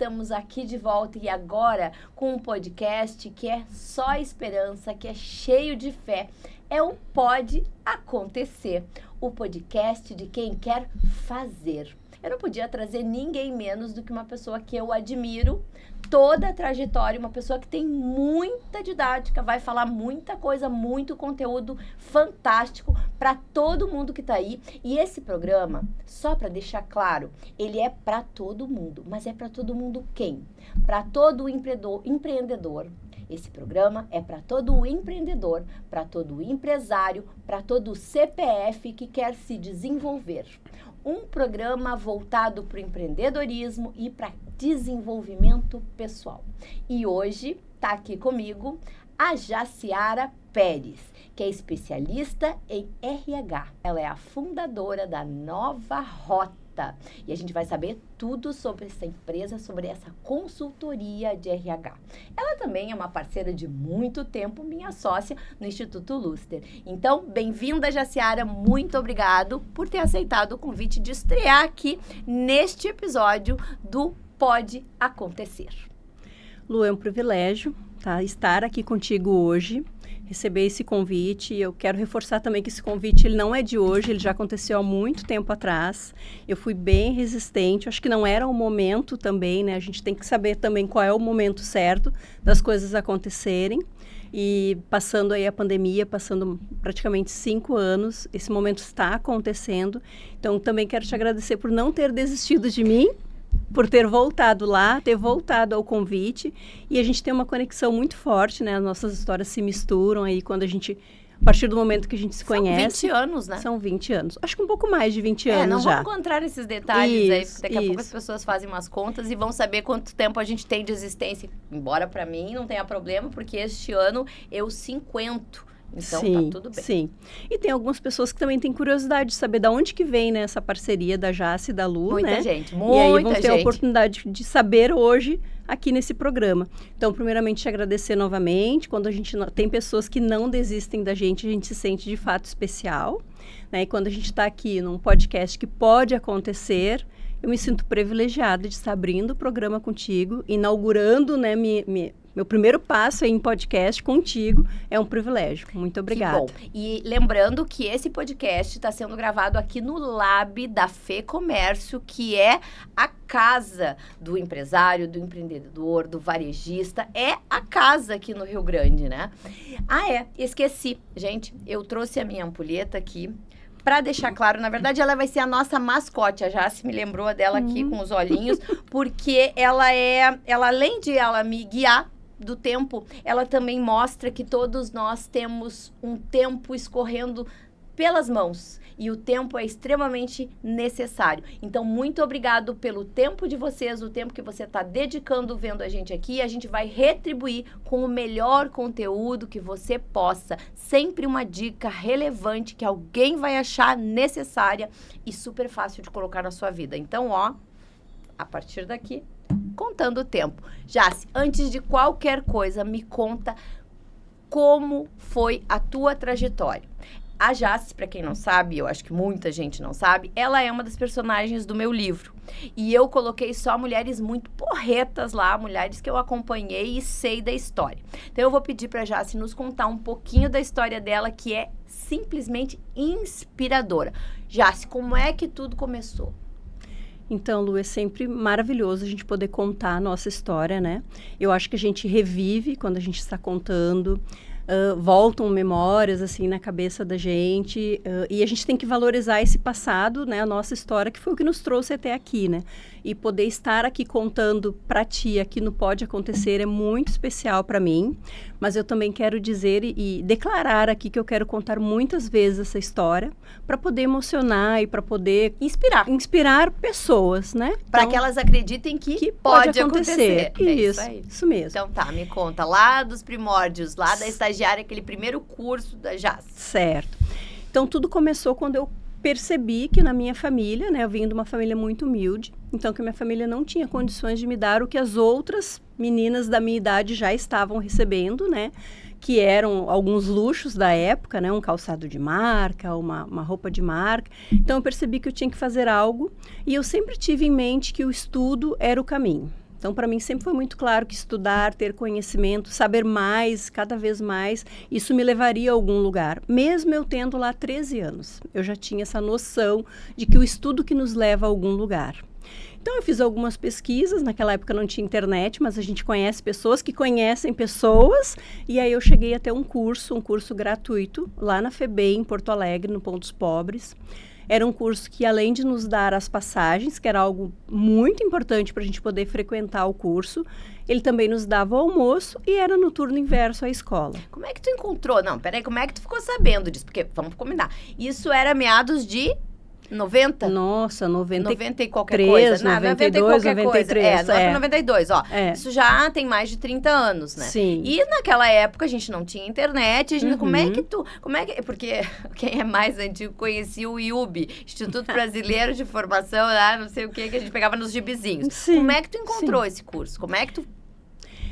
estamos aqui de volta e agora com um podcast que é só esperança, que é cheio de fé. É o Pode Acontecer, o podcast de quem quer fazer. Eu não podia trazer ninguém menos do que uma pessoa que eu admiro, toda a trajetória, uma pessoa que tem muita didática, vai falar muita coisa, muito conteúdo fantástico para todo mundo que está aí. E esse programa, só para deixar claro, ele é para todo mundo, mas é para todo mundo quem? Para todo empreendedor. Esse programa é para todo empreendedor, para todo empresário, para todo CPF que quer se desenvolver. Um programa voltado para o empreendedorismo e para desenvolvimento pessoal. E hoje está aqui comigo a Jaciara Pérez, que é especialista em RH. Ela é a fundadora da Nova Rota. E a gente vai saber tudo sobre essa empresa, sobre essa consultoria de RH. Ela também é uma parceira de muito tempo, minha sócia no Instituto Luster. Então, bem-vinda, Jaciara. Muito obrigado por ter aceitado o convite de estrear aqui neste episódio do Pode Acontecer. Lu, é um privilégio, tá, estar aqui contigo hoje, receber esse convite. Eu quero reforçar também que esse convite ele não é de hoje, ele já aconteceu há muito tempo atrás. Eu fui bem resistente, acho que não era o momento também, né? A gente tem que saber também qual é o momento certo das coisas acontecerem. E passando aí a pandemia, passando praticamente 5 anos, esse momento está acontecendo. Então, também quero te agradecer por não ter desistido de mim, por ter voltado lá, ter voltado ao convite. E a gente tem uma conexão muito forte, né? As nossas histórias se misturam aí quando a gente... A partir do momento que a gente se conhece... São 20 anos, né? São 20 anos. Acho que um pouco mais de 20 anos não já. Vamos encontrar esses detalhes aí. Daqui a pouco as isso. pessoas fazem umas contas e vão saber quanto tempo a gente tem de existência. Embora para mim não tenha problema, porque este ano eu 50. Então, sim, tá tudo bem. Sim. E tem algumas pessoas que também têm curiosidade de saber de onde que vem, né, essa parceria da Jace e da Lu, muita né? Gente. E aí vão ter a oportunidade de saber hoje aqui nesse programa. Então, primeiramente, te agradecer novamente. Quando a gente tem pessoas que não desistem da gente, a gente se sente de fato especial, né? E quando a gente está aqui num podcast que pode acontecer, eu me sinto privilegiada de estar abrindo o programa contigo, inaugurando, né, meu primeiro passo em podcast contigo. É um privilégio. Muito obrigada. Que bom. E lembrando que esse podcast está sendo gravado aqui no Lab da Fê Comércio, que é a casa do empresário, do empreendedor, do varejista. É a casa aqui no Rio Grande, né? Esqueci. Gente, eu trouxe a minha ampulheta aqui. Para deixar claro, na verdade, ela vai ser a nossa mascote. A Jace me lembrou dela aqui com os olhinhos, porque ela além de ela me guiar do tempo, ela também mostra que todos nós temos um tempo escorrendo pelas mãos. E o tempo é extremamente necessário. Então, muito obrigado pelo tempo de vocês, o tempo que você está dedicando vendo a gente aqui. A gente vai retribuir com o melhor conteúdo que você possa. Sempre uma dica relevante que alguém vai achar necessária e super fácil de colocar na sua vida. Então, a partir daqui, contando o tempo. Jace, antes de qualquer coisa, me conta como foi a tua trajetória. A Jace, para quem não sabe, eu acho que muita gente não sabe, ela é uma das personagens do meu livro. E eu coloquei só mulheres muito porretas lá, mulheres que eu acompanhei e sei da história. Então eu vou pedir para a Jace nos contar um pouquinho da história dela, que é simplesmente inspiradora. Jace, como é que tudo começou? Então, Lu, é sempre maravilhoso a gente poder contar a nossa história, né? Eu acho que a gente revive quando a gente está contando. Voltam memórias, assim, na cabeça da gente, e a gente tem que valorizar esse passado, né, a nossa história, que foi o que nos trouxe até aqui, né, e poder estar aqui contando para ti, aqui no Pode Acontecer, é muito especial para mim, mas eu também quero dizer e declarar aqui que eu quero contar muitas vezes essa história, para poder emocionar e para poder inspirar pessoas, né, para que elas acreditem que pode acontecer. Isso mesmo. Então tá, me conta, lá dos primórdios, lá da estagiária, aquele primeiro curso da Jace. Certo. Então, tudo começou quando eu percebi que na minha família, né, eu vim de uma família muito humilde, então que minha família não tinha condições de me dar o que as outras meninas da minha idade já estavam recebendo, né, que eram alguns luxos da época, né, um calçado de marca, uma roupa de marca. Então, eu percebi que eu tinha que fazer algo e eu sempre tive em mente que o estudo era o caminho. Então, para mim, sempre foi muito claro que estudar, ter conhecimento, saber mais, cada vez mais, isso me levaria a algum lugar. Mesmo eu tendo lá 13 anos, eu já tinha essa noção de que o estudo que nos leva a algum lugar. Então, eu fiz algumas pesquisas, naquela época não tinha internet, mas a gente conhece pessoas que conhecem pessoas, e aí eu cheguei a ter um curso gratuito, lá na FEBEM, em Porto Alegre, no Pontos Pobres. Era um curso que, além de nos dar as passagens, que era algo muito importante para a gente poder frequentar o curso, ele também nos dava o almoço e era no turno inverso à escola. Como é que tu encontrou? Não, peraí, como é que tu ficou sabendo disso? Porque, vamos combinar, isso era meados de 90? Nossa, 90 e qualquer coisa. 92, 93. Coisa. 92, ó. É. Isso já tem mais de 30 anos, né? Sim. E naquela época a gente não tinha internet, porque quem é mais antigo conhecia o IUB, Instituto Brasileiro de Formação, lá, não sei o que a gente pegava nos gibizinhos. Sim. Como é que tu encontrou esse curso? Como é que tu...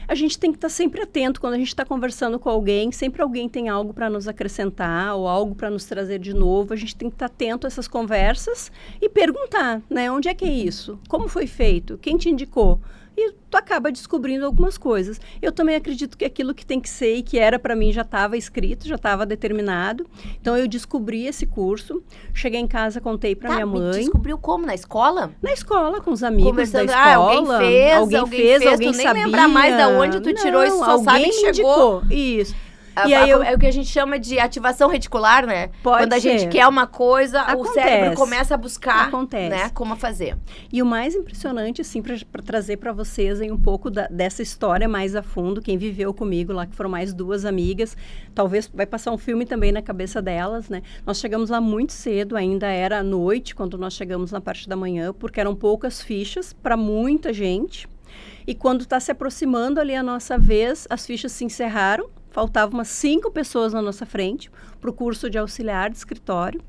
A gente tem que estar sempre atento quando a gente está conversando com alguém, sempre alguém tem algo para nos acrescentar ou algo para nos trazer de novo. A gente tem que estar atento a essas conversas e perguntar, né? Onde é que é isso? Como foi feito? Quem te indicou? E tu acaba descobrindo algumas coisas. Eu também acredito que aquilo que tem que ser e que era para mim já estava escrito, já estava determinado. Então, eu descobri esse curso. Cheguei em casa, contei para minha mãe. Descobriu como? Na escola? Na escola, com os amigos da escola. Alguém fez, alguém tu nem sabia. Lembra mais de onde tu tirou isso, só sabe que chegou. Indicou. Isso. E aí é o que a gente chama de ativação reticular, né? Quando a gente quer uma coisa, o cérebro começa a buscar, né, como fazer. E o mais impressionante, assim, para trazer para vocês aí um pouco dessa história mais a fundo, quem viveu comigo lá, que foram mais 2 amigas, talvez vai passar um filme também na cabeça delas, né? Nós chegamos lá muito cedo, ainda era noite, quando nós chegamos na parte da manhã, porque eram poucas fichas para muita gente. E quando está se aproximando ali a nossa vez, as fichas se encerraram. Faltavam umas 5 pessoas na nossa frente para o curso de auxiliar de escritório.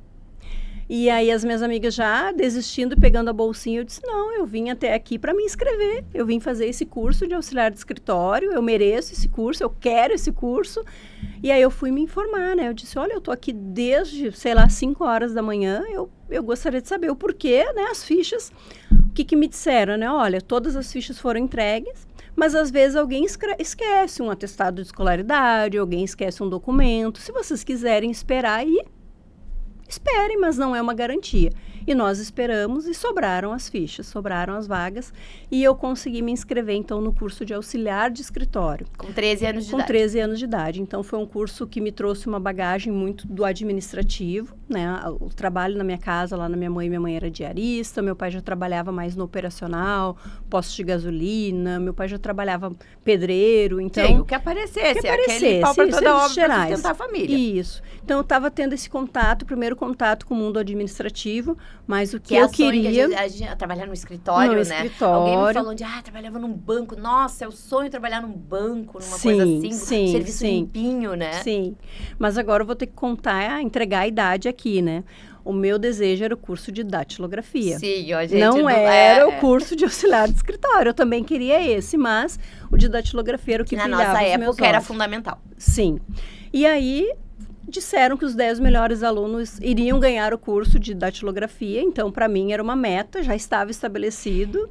E aí as minhas amigas já desistindo e pegando a bolsinha, eu disse, não, eu vim até aqui para me inscrever. Eu vim fazer esse curso de auxiliar de escritório, eu mereço esse curso, eu quero esse curso. E aí eu fui me informar, né? Eu disse, olha, eu tô aqui desde, 5 horas da manhã, eu gostaria de saber o porquê, né? As fichas, o que me disseram, né? Olha, todas as fichas foram entregues, mas às vezes alguém esquece um atestado de escolaridade, alguém esquece um documento. Se vocês quiserem esperar aí, esperem, mas não é uma garantia. E nós esperamos e sobraram as fichas, sobraram as vagas. E eu consegui me inscrever, então, no curso de auxiliar de escritório. Com 13 anos de idade. Com 13 anos de idade. Então, foi um curso que me trouxe uma bagagem muito do administrativo, né? O trabalho na minha casa, lá na minha mãe era diarista, meu pai já trabalhava mais no operacional, posto de gasolina, meu pai já trabalhava pedreiro, então... Sim, o que aparecesse, aquele pau para toda obra para sustentar a família. Isso. Então, eu estava tendo esse contato, primeiro contato com o mundo administrativo, mas o que eu queria... A gente trabalhar no escritório, né? Alguém me falou de, trabalhava num banco. Nossa, é o sonho trabalhar num banco, numa coisa assim, serviço limpinho, né? Sim, mas agora eu vou ter que entregar a idade aqui, né? O meu desejo era o curso de datilografia. Sim, ó, gente. Não era o curso de auxiliar de escritório. Eu também queria esse, mas o de datilografia era o que brilhava os meus olhos. Na nossa época era fundamental. Sim. E aí... disseram que os 10 melhores alunos iriam ganhar o curso de datilografia, então para mim era uma meta, já estava estabelecido.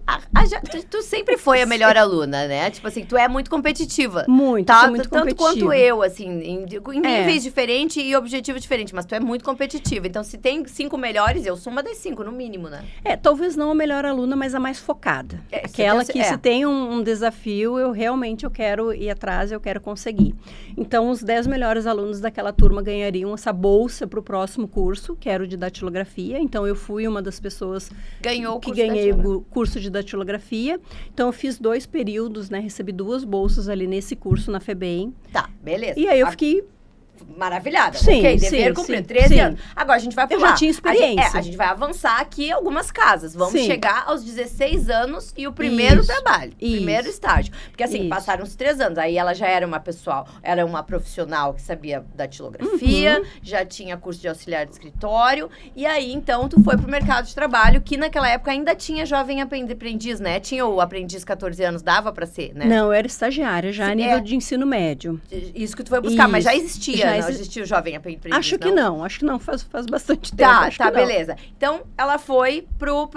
Tu sempre foi a melhor aluna, né? Tipo assim, tu é muito competitiva. Muito, tá? muito tanto competitiva. Quanto eu, assim, em níveis diferentes e objetivos diferentes, mas tu é muito competitiva. Então, se tem 5 melhores, eu sou uma das 5, no mínimo, né? Talvez não a melhor aluna, mas a mais focada. Aquela que se tem um desafio, eu quero ir atrás, eu quero conseguir. Então, os 10 melhores alunos daquela turma ganhariam essa bolsa para o próximo curso, que era o de datilografia. Então, eu fui uma das pessoas que ganhei o curso de datilografia. Então, eu fiz 2 períodos, né? Recebi 2 bolsas ali nesse curso na FEBEM. Tá, beleza. E aí, eu fiquei... maravilhada. Sim, ok, dever cumprido. 13 anos. Agora a gente vai pular. Eu já tinha experiência. A gente vai avançar aqui algumas casas. Vamos chegar aos 16 anos e o primeiro trabalho. Primeiro estágio. Porque assim, passaram-se 3 anos. Aí ela já era uma profissional que sabia datilografia, já tinha curso de auxiliar de escritório. E aí, então, tu foi pro mercado de trabalho, que naquela época ainda tinha jovem aprendiz, né? Tinha o aprendiz 14 anos, dava pra ser, né? Não, eu era estagiária já a nível de ensino médio. Isso que tu foi buscar, mas já existia. não existia o Jovem Aprendiz, acho que não, faz bastante tempo. Tá, beleza. Então, ela foi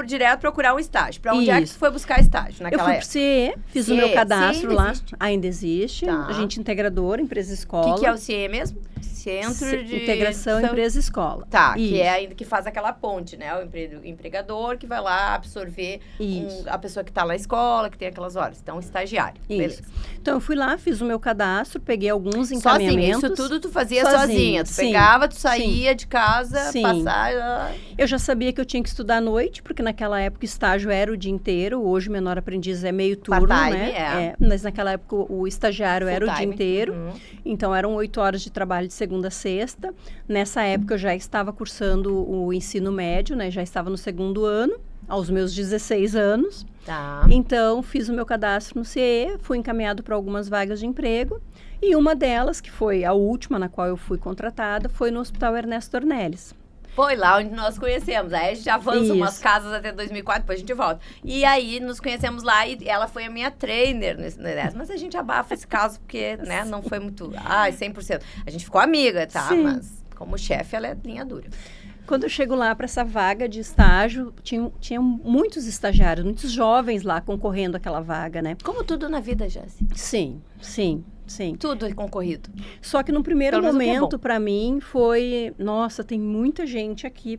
direto procurar um estágio. Pra onde é que tu foi buscar estágio naquela época? Eu fui pro CIE, fiz o meu cadastro lá. Existe. Ainda existe. Tá. Agente integrador, empresa escola. O que é o CIE mesmo? Centro de... Integração Empresa-Escola. Tá, que é ainda que faz aquela ponte, né? O empregador que vai lá absorver a pessoa que tá na escola, que tem aquelas horas. Então, estagiário. Isso. Beleza. Então, eu fui lá, fiz o meu cadastro, peguei alguns encaminhamentos. Sozinha, isso tudo tu fazia sozinha. Tu pegava, tu saía de casa, passava... Eu já sabia que eu tinha que estudar à noite, porque naquela época o estágio era o dia inteiro. Hoje, o menor aprendiz é meio turno, né? Mas naquela época o estagiário era o dia inteiro. Então, eram 8 horas de trabalho de segunda a sexta. Nessa época, eu já estava cursando o ensino médio, né? Já estava no 2º ano, aos meus 16 anos. Tá. Então, fiz o meu cadastro no CIE, fui encaminhado para algumas vagas de emprego. E uma delas, que foi a última na qual eu fui contratada, foi no Hospital Ernesto Dornelles. Foi lá onde nós conhecemos. Aí a gente avança umas casas até 2004, depois a gente volta. E aí, nos conhecemos lá e ela foi a minha trainer nesse. Mas a gente abafa esse caso porque, né, não foi muito... 100%. A gente ficou amiga, tá? Sim. Mas como chefe, ela é linha dura. Quando eu chego lá para essa vaga de estágio, tinham muitos estagiários, muitos jovens lá concorrendo àquela vaga, né? Como tudo na vida, Jéssica. Sim. Tudo é concorrido. Só que no primeiro momento, para mim, foi... Nossa, tem muita gente aqui.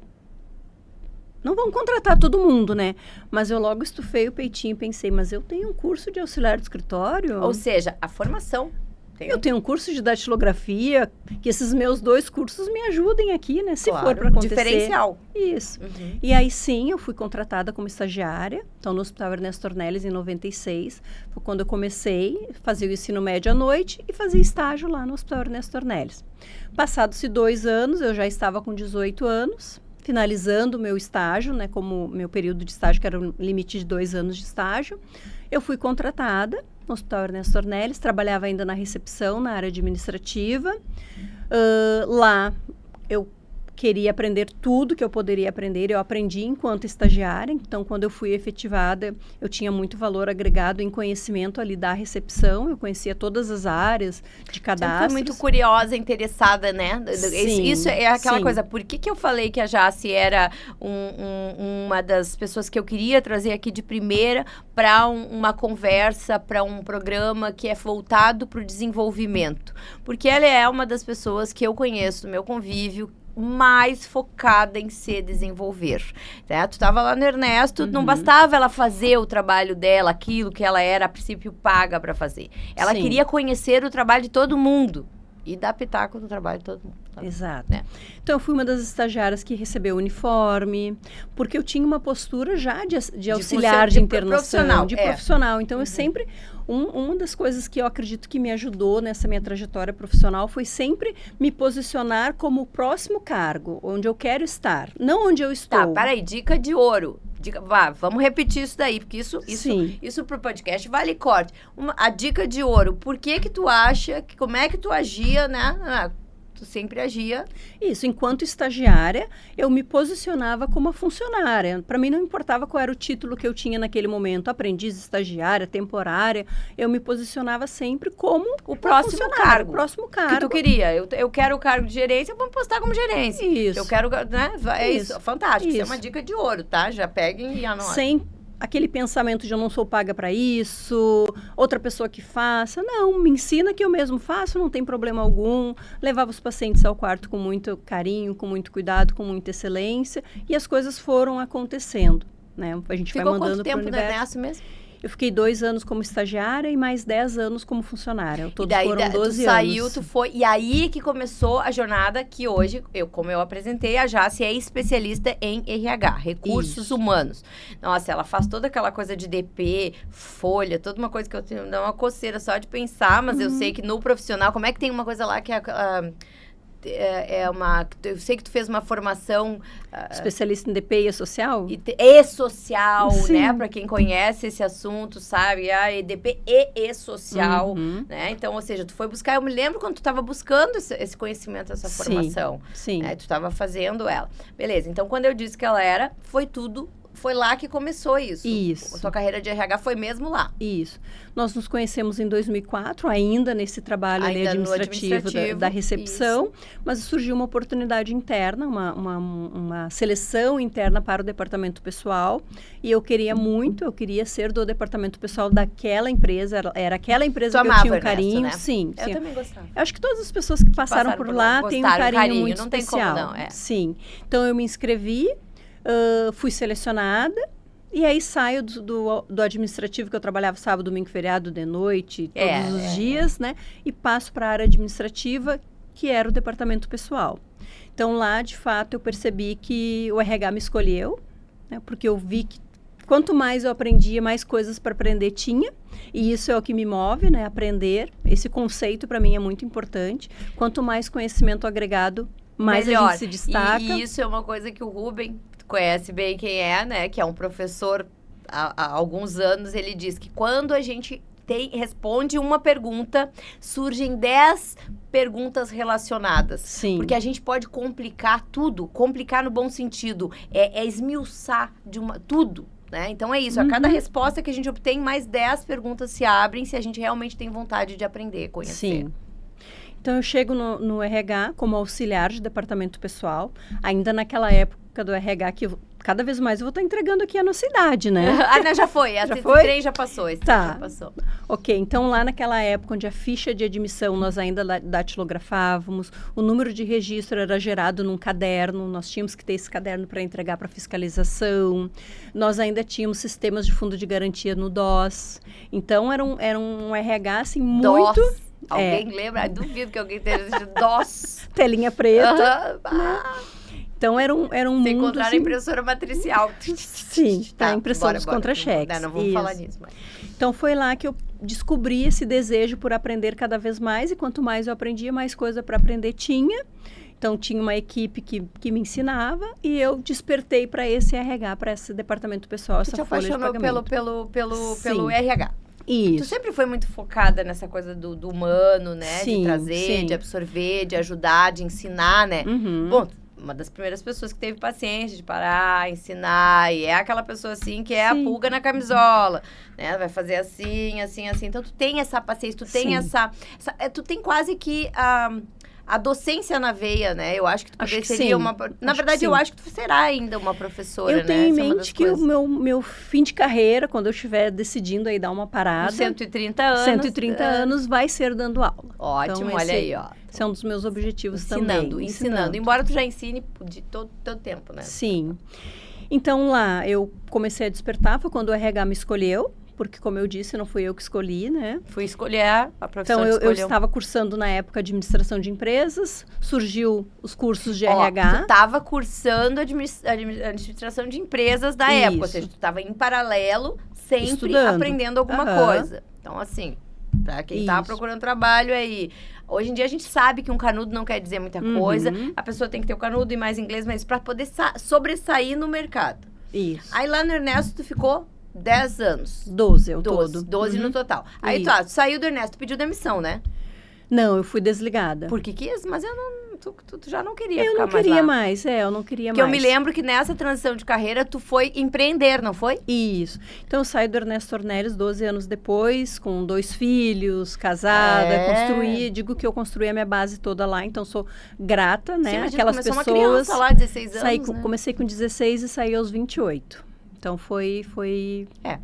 Não vão contratar todo mundo, né? Mas eu logo estufei o peitinho e pensei, mas eu tenho um curso de auxiliar de escritório? Ou seja, a formação... Eu tenho um curso de datilografia, que esses meus 2 cursos me ajudem aqui, né? Se for para acontecer. Diferencial. Isso. E aí, sim, eu fui contratada como estagiária. Então, no Hospital Ernesto Dornelles, em 96. Foi quando eu comecei, fazia o ensino médio à noite e fazia estágio lá no Hospital Ernesto Dornelles. Passados-se 2 anos, eu já estava com 18 anos, finalizando o meu estágio, né? Como meu período de estágio, que era um limite de 2 anos de estágio. Eu fui contratada no Hospital Ernesto Dornelles, trabalhava ainda na recepção, na área administrativa. Lá, eu queria aprender tudo que eu poderia aprender. Eu aprendi enquanto estagiária. Então, quando eu fui efetivada, eu tinha muito valor agregado em conhecimento ali da recepção. Eu conhecia todas as áreas de cadastros. Você foi muito curiosa, interessada, né? Isso é aquela coisa. Por que eu falei que a Jaci era uma das pessoas que eu queria trazer aqui de primeira para uma conversa, para um programa que é voltado para o desenvolvimento? Porque ela é uma das pessoas que eu conheço no meu convívio, mais focada em se desenvolver, né? Tu estava lá no Ernesto, não bastava ela fazer o trabalho dela, aquilo que ela era, a princípio, paga para fazer. Ela queria conhecer o trabalho de todo mundo e dar pitaco no trabalho de todo mundo. Sabe? Exato. Né? Então, eu fui uma das estagiárias que recebeu o uniforme, porque eu tinha uma postura já de auxiliar de internação, profissional. Então, eu sempre... Uma das coisas que eu acredito que me ajudou nessa minha trajetória profissional foi sempre me posicionar como o próximo cargo, onde eu quero estar, não onde eu estou. Tá, peraí, dica de ouro. Vamos repetir isso daí, porque isso pro podcast vale corte. A dica de ouro, por que tu acha, como é que tu agia, né? Tu sempre agia. Isso, enquanto estagiária, eu me posicionava como a funcionária. Para mim não importava qual era o título que eu tinha naquele momento, aprendiz, estagiária, temporária, eu me posicionava sempre como o próximo cargo. O próximo cargo. Que tu queria. Eu quero o cargo de gerência, vamos postar como gerência. Isso. Eu quero, né? É isso, fantástico. Isso é uma dica de ouro, tá? Já peguem e anotem. Sem aquele pensamento de eu não sou paga para isso, outra pessoa que faça. Não, me ensina que eu mesmo faço, não tem problema algum. Levava os pacientes ao quarto com muito carinho, com muito cuidado, com muita excelência. E as coisas foram acontecendo, né? A gente vai mandando para o universo. Ficou quanto tempo no Ernesto mesmo? Eu fiquei 2 anos como estagiária e mais 10 anos como funcionária. Todos foram 12 anos. Tu saiu, tu foi... E aí que começou a jornada que hoje, como eu apresentei, a Jaci é especialista em RH, Recursos Humanos. Nossa, ela faz toda aquela coisa de DP, folha, toda uma coisa que eu tenho, dá uma coceira só de pensar, mas eu sei que no profissional, como é que tem uma coisa lá que eu sei que tu fez uma formação... especialista em DP e E-Social? E-Social, né? Para quem conhece esse assunto, sabe? A EDP e E-Social, né? Então, ou seja, tu foi buscar... Eu me lembro quando tu estava buscando esse conhecimento, essa formação. Sim. Né? Tu estava fazendo ela. Beleza, então quando eu disse que ela foi tudo foi lá que começou isso. Isso. A tua carreira de RH foi mesmo lá. Isso. Nós nos conhecemos em 2004, ainda nesse trabalho ali administrativo da recepção, isso. mas surgiu uma oportunidade interna, uma seleção interna para o departamento pessoal, e eu queria ser do departamento pessoal daquela empresa, era aquela empresa que eu tinha um carinho. Né? Sim. Eu também gostava. Eu acho que todas as pessoas que passaram por lá têm um carinho muito não especial. Tem como não, Sim. Então, eu me inscrevi, fui selecionada, e aí saio do administrativo, que eu trabalhava sábado, domingo, feriado, de noite, todos os dias, né? E passo para a área administrativa, que era o departamento pessoal. Então, lá, de fato, eu percebi que o RH me escolheu, né? Porque eu vi que quanto mais eu aprendia, mais coisas para aprender tinha. E isso é o que me move, né? Aprender. Esse conceito, para mim, é muito importante. Quanto mais conhecimento agregado, mais melhor. A gente se destaca. E isso é uma coisa que o Rubem conhece bem quem é, né? Que é um professor há alguns anos. Ele diz que quando a gente responde uma pergunta, surgem 10 perguntas relacionadas. Sim. Porque a gente pode complicar tudo. Complicar no bom sentido. É esmiuçar tudo. Né? Então, é isso. A cada resposta que a gente obtém, mais 10 perguntas se abrem se a gente realmente tem vontade de aprender, conhecer. Sim. Então, eu chego no RH como auxiliar de departamento pessoal, ainda naquela época do RH que cada vez mais eu vou estar entregando aqui a nossa idade, né? Não, já foi. Já foi? Trem já passou. Esse tá. Já passou. Ok, então lá naquela época onde a ficha de admissão nós ainda datilografávamos, o número de registro era gerado num caderno, nós tínhamos que ter esse caderno para entregar para fiscalização, nós ainda tínhamos sistemas de fundo de garantia no DOS, então era um RH assim muito... DOS. Alguém lembra? Duvido que alguém tenha assistido DOS. Telinha preta. Né? Então, era um mundo... Sem encontrar assim, a impressora matricial. Sim, a impressão dos contra-cheques. Não vamos falar nisso. Mas... Então, foi lá que eu descobri esse desejo por aprender cada vez mais. E quanto mais eu aprendia, mais coisa para aprender tinha. Então, tinha uma equipe que me ensinava. E eu despertei para esse RH, para esse departamento pessoal, essa folha de pagamento. Pelo RH. Isso. Tu sempre foi muito focada nessa coisa do humano, né? Sim, de trazer, sim. de absorver, de ajudar, de ensinar, né? Uhum. Bom, uma das primeiras pessoas que teve paciência de parar, ensinar. E é aquela pessoa, assim, que é a pulga na camisola, né? Vai fazer assim, assim, assim. Então, tu tem essa paciência, tu tem tu tem quase que... a docência na veia, né? Eu acho que tu seria uma... Na verdade, eu acho que tu será ainda uma professora, né? Eu tenho em mente que o meu fim de carreira, quando eu estiver decidindo aí dar uma parada... Com 130 anos. 130 anos vai ser dando aula. Ótimo, então, olha aí, ó. Esse é um dos meus objetivos também. Ensinando. Embora tu já ensine de todo o teu tempo, né? Sim. Então, lá, eu comecei a despertar, foi quando o RH me escolheu. Porque, como eu disse, não fui eu que escolhi, né? Fui escolher, a professora Então, eu estava cursando, na época, administração de empresas. Surgiu os cursos de RH. Tu estava cursando administração de empresas da época. Ou seja, tu estava em paralelo, sempre estudando. Aprendendo alguma coisa. Então, assim, para quem está procurando trabalho aí... Hoje em dia, a gente sabe que um canudo não quer dizer muita coisa. A pessoa tem que ter o canudo e mais inglês, mas para poder sobressair no mercado. Isso. Aí, lá no Ernesto, tu ficou... 10 anos. 12 ao todo. 12 no total. Aí, tu saiu do Ernesto, pediu demissão, né? Não, eu fui desligada. Porque quis, mas eu não... Tu já não queria ficar mais lá. Eu não queria mais, eu não queria mais. Porque eu me lembro que nessa transição de carreira, tu foi empreender, não foi? Isso. Então, eu saí do Ernesto Ornelis 12 anos depois, com 2 filhos, casada, construí, digo que eu construí a minha base toda lá, então sou grata, né? Sim, aquelas pessoas... Uma criança lá, 16 anos, né? Comecei com 16 e saí aos 28. Então, foi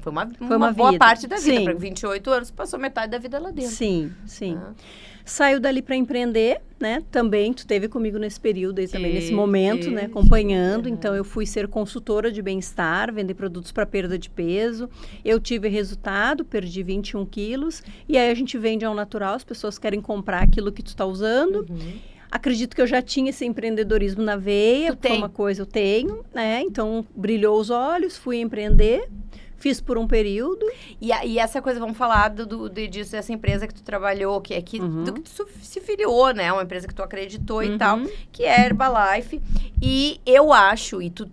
uma boa vida. parte da vida. Sim. Para 28 anos, passou metade da vida lá dentro. Sim. Saiu dali para empreender, né? Também, tu esteve comigo nesse período aí também, nesse momento, né? Acompanhando. Então, eu fui ser consultora de bem-estar, vender produtos para perda de peso. Eu tive resultado, perdi 21 quilos. E aí, a gente vende ao natural, as pessoas querem comprar aquilo que tu está usando. Acredito que eu já tinha esse empreendedorismo na veia, foi uma coisa eu tenho, né? Então, brilhou os olhos, fui empreender, fiz por um período. E essa coisa, vamos falar disso, dessa empresa que tu trabalhou, que é do que tu se filiou, né? Uma empresa que tu acreditou e tal, que é Herbalife. E eu acho, e tu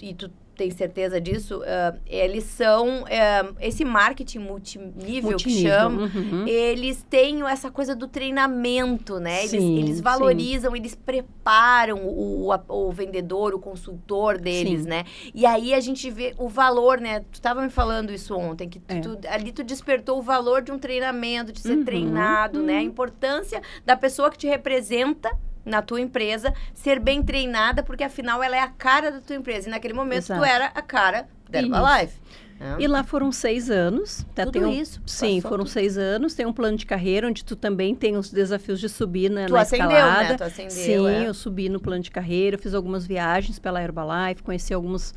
tem certeza disso, eles são, esse marketing multinível que chamam, eles têm essa coisa do treinamento, né? Eles valorizam, eles preparam o vendedor, o consultor deles, né? E aí a gente vê o valor, né? Tu estava me falando isso ontem, que ali tu despertou o valor de um treinamento, de ser treinado, né? A importância da pessoa que te representa na tua empresa, ser bem treinada, porque afinal ela é a cara da tua empresa. E naquele momento tu era a cara da Herbalife. E lá foram 6 anos. Tudo isso? Sim, foram 6 anos. Tem um plano de carreira onde tu também tem os desafios de subir na ascendeu, escalada. Né? Tu ascendeu, Sim, eu subi no plano de carreira, eu fiz algumas viagens pela Herbalife, conheci alguns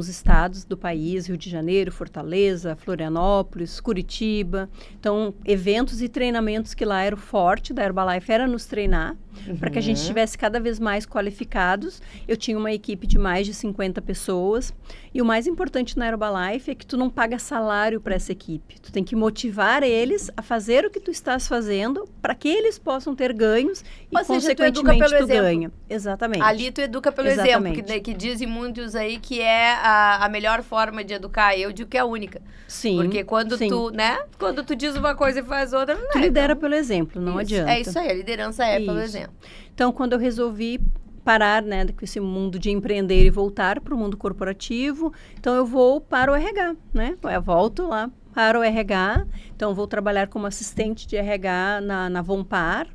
estados do país, Rio de Janeiro, Fortaleza, Florianópolis, Curitiba. Então, eventos e treinamentos que lá era o forte da Herbalife, era nos treinar, para que a gente estivesse cada vez mais qualificados. Eu tinha uma equipe de mais de 50 pessoas. E o mais importante na Herbalife é que tu não paga salário para essa equipe. Tu tem que motivar eles a fazer o que tu estás fazendo para que eles possam ter ganhos e, consequentemente, tu ganha. Exatamente. Ali tu educa pelo exemplo, que dizem muitos aí que é a melhor forma de educar. Eu digo que é a única. Sim. Porque quando tu, né? Quando tu diz uma coisa e faz outra, não é. Tu lidera pelo exemplo, não adianta. É isso aí, a liderança pelo exemplo. Então, quando eu resolvi parar, né, com esse mundo de empreender e voltar para o mundo corporativo, então eu vou para o RH, né? Eu volto lá para o RH, então vou trabalhar como assistente de RH na Vompar.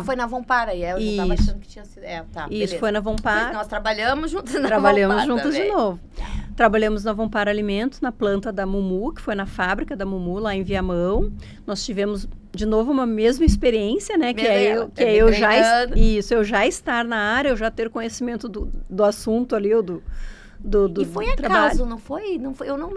Foi na Vompar aí, eu já estava achando que tinha sido. Isso, beleza. Foi na Vompar. Nós trabalhamos juntos na Vompar. Trabalhamos juntos de novo. Trabalhamos na Vompar Alimentos, na planta da Mumu, que foi na fábrica da Mumu, lá em Viamão. Nós tivemos, de novo, uma mesma experiência, né? Eu já estar na área, eu já ter conhecimento do assunto ali, e foi acaso, não foi?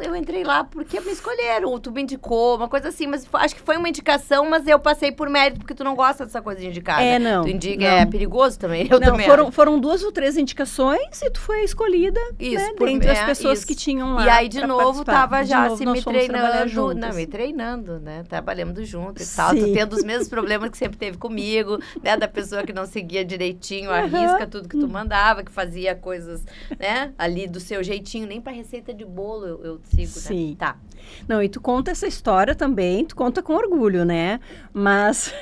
Eu entrei lá porque me escolheram, tu me indicou, uma coisa assim, mas acho que foi uma indicação, mas eu passei por mérito, porque tu não gosta dessa coisa de indicar, né? Não. Tu indica, é perigoso também, eu também foram 2 ou 3 indicações e tu foi a escolhida, dentre as pessoas que tinham lá. E aí, de novo, tava já me treinando, me treinando, né? Trabalhando juntos e tal, tu tendo os mesmos problemas que sempre teve comigo, né? Da pessoa que não seguia direitinho a risca, tudo que tu mandava, que fazia coisas, né? Ali do seu jeitinho, nem pra receita de bolo eu sigo, Sim. né? Tá. Não, e tu conta essa história também, tu conta com orgulho, né? Mas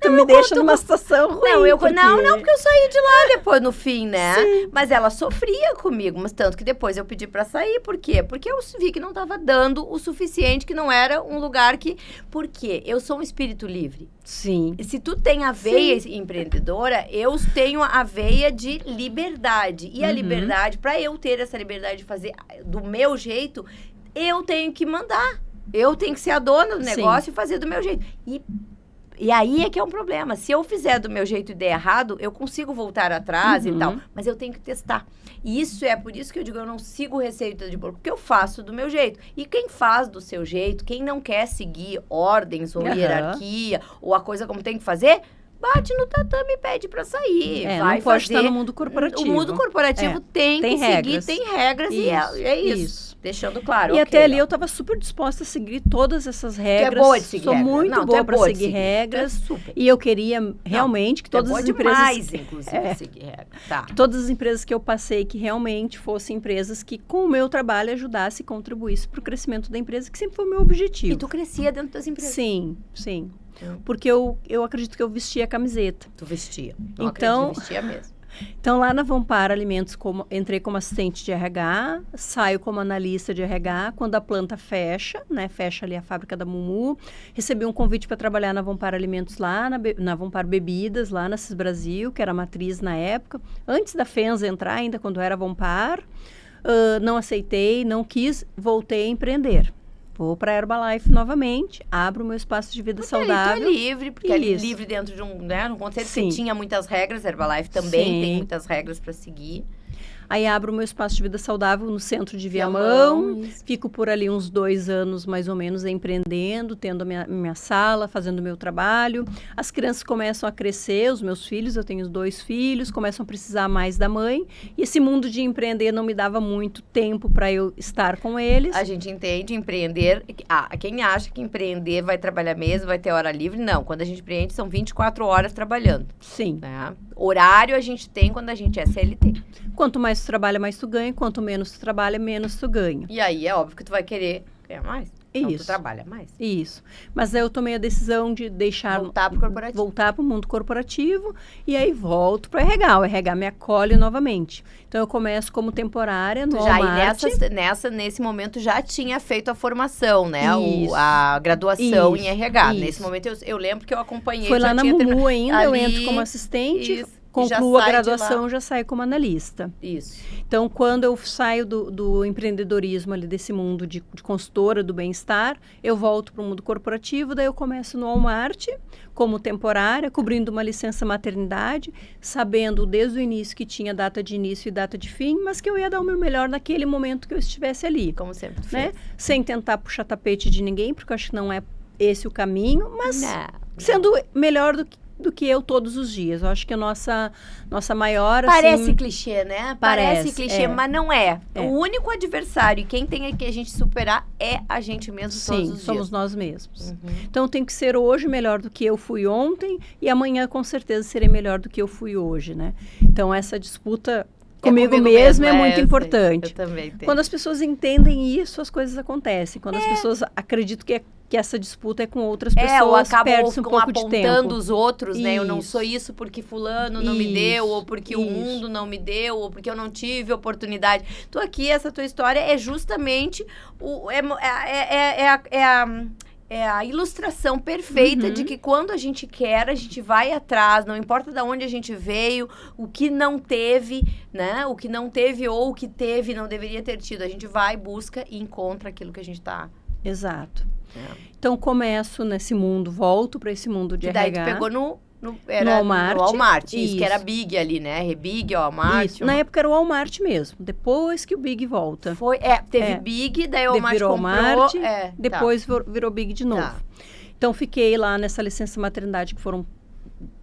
tu me deixa numa situação ruim. Porque eu saí de lá depois, no fim, né? Sim. Mas ela sofria comigo, mas tanto que depois eu pedi pra sair. Por quê? Porque eu vi que não tava dando o suficiente, que não era um lugar que... Por quê? Eu sou um espírito livre. Sim. Se tu tem a veia empreendedora, eu tenho a veia de liberdade. E a liberdade, para eu ter essa liberdade de fazer do meu jeito, eu tenho que mandar. Eu tenho que ser a dona do negócio e fazer do meu jeito. E aí é que é um problema. Se eu fizer do meu jeito e der errado, eu consigo voltar atrás e tal. Mas eu tenho que testar. E por isso que eu digo, eu não sigo receita de bolo, porque eu faço do meu jeito. E quem faz do seu jeito, quem não quer seguir ordens ou hierarquia, ou a coisa como tem que fazer, bate no tatame e pede pra sair. Não pode estar no mundo corporativo. O mundo corporativo tem que seguir, tem regras e é isso. Deixando claro. E até ali eu estava super disposta a seguir todas essas regras. Tu é boa de seguir regras. Muito boa para seguir regras. E eu queria realmente que todas as empresas... demais, inclusive, seguir regras. Tá. Todas as empresas que eu passei que realmente fossem empresas que, com o meu trabalho, ajudasse e contribuísse para o crescimento da empresa, que sempre foi o meu objetivo. E tu crescia dentro das empresas. Sim. Porque eu acredito que eu vestia a camiseta. Tu vestia. Então, vestia mesmo. Então, lá na Vompar Alimentos, entrei como assistente de RH, saio como analista de RH. Quando a planta fecha, né? Fecha ali a fábrica da Mumu. Recebi um convite para trabalhar na Vompar Alimentos lá, na Vompar Bebidas, lá na CIS Brasil, que era a matriz na época. Antes da FENSA entrar, ainda quando era Vompar. Não aceitei, não quis, voltei a empreender. Vou para a Herbalife novamente, abro o meu espaço de vida saudável. Tu é livre, porque é livre dentro de um conceito que tinha muitas regras. A Herbalife também tem muitas regras para seguir. Aí abro o meu espaço de vida saudável no centro de Viamão. Fico por ali uns 2 anos, mais ou menos, empreendendo, tendo a minha sala, fazendo o meu trabalho. As crianças começam a crescer, os meus filhos, eu tenho 2 filhos, começam a precisar mais da mãe. E esse mundo de empreender não me dava muito tempo para eu estar com eles. A gente entende empreender... quem acha que empreender vai trabalhar mesmo, vai ter hora livre, não. Quando a gente empreende, são 24 horas trabalhando. Sim. Né? Horário a gente tem quando a gente é CLT. Quanto mais mais tu trabalha, mais tu ganha. Quanto menos tu trabalha, menos tu ganha. E aí é óbvio que tu vai querer ganhar mais. Então tu trabalha mais. Isso. Mas aí eu tomei a decisão de deixar... Voltar pro corporativo. Voltar pro mundo corporativo. E aí volto pro RH. O RH me acolhe novamente. Então eu começo como temporária no Walmart. E nesse momento já tinha feito a formação, né? Isso. A graduação Isso. em RH. Isso. Nesse momento eu lembro que eu acompanhei. Foi lá na Mumu ainda, eu ali, entro como assistente, isso, concluo a graduação, já saio como analista. Isso. Então, quando eu saio do empreendedorismo ali, desse mundo de consultora do bem-estar, eu volto para o mundo corporativo, daí eu começo no Walmart, como temporária, cobrindo uma licença maternidade, sabendo desde o início que tinha data de início e data de fim, mas que eu ia dar o meu melhor naquele momento que eu estivesse ali. Como sempre né? Sem tentar puxar tapete de ninguém, porque eu acho que não é esse o caminho, mas sendo melhor do que eu todos os dias. Eu acho que a nossa maior... Parece assim, clichê, né? Parece clichê, mas não é. O único adversário, e quem tem que a gente superar é a gente mesmo todos os dias. Sim, somos nós mesmos. Então, eu tenho que ser hoje melhor do que eu fui ontem e amanhã, com certeza, serei melhor do que eu fui hoje, né? Então, essa disputa... Comigo mesmo é muito importante. Eu também tenho. Quando as pessoas entendem isso, as coisas acontecem. Quando as pessoas acreditam que essa disputa é com outras pessoas, perde-se um pouco de tempo. Apontando os outros, né? Eu não sou isso porque fulano não me deu, ou porque o mundo não me deu, ou porque eu não tive oportunidade. Então, aqui, essa tua história é justamente é a ilustração perfeita de que quando a gente quer, a gente vai atrás, não importa de onde a gente veio, o que não teve, né? O que não teve ou o que teve não deveria ter tido. A gente vai, busca e encontra aquilo que a gente tá. Exato. Então, começo nesse mundo, volto para esse mundo de RH. Daí tu pegou no Walmart. Isso, que era Big ali, né? Big, Walmart. Isso, na época era o Walmart mesmo. Depois que o Big volta. Teve Big, daí o Walmart virou comprou. Walmart, depois virou Big de novo. Então, fiquei lá nessa licença maternidade, que foram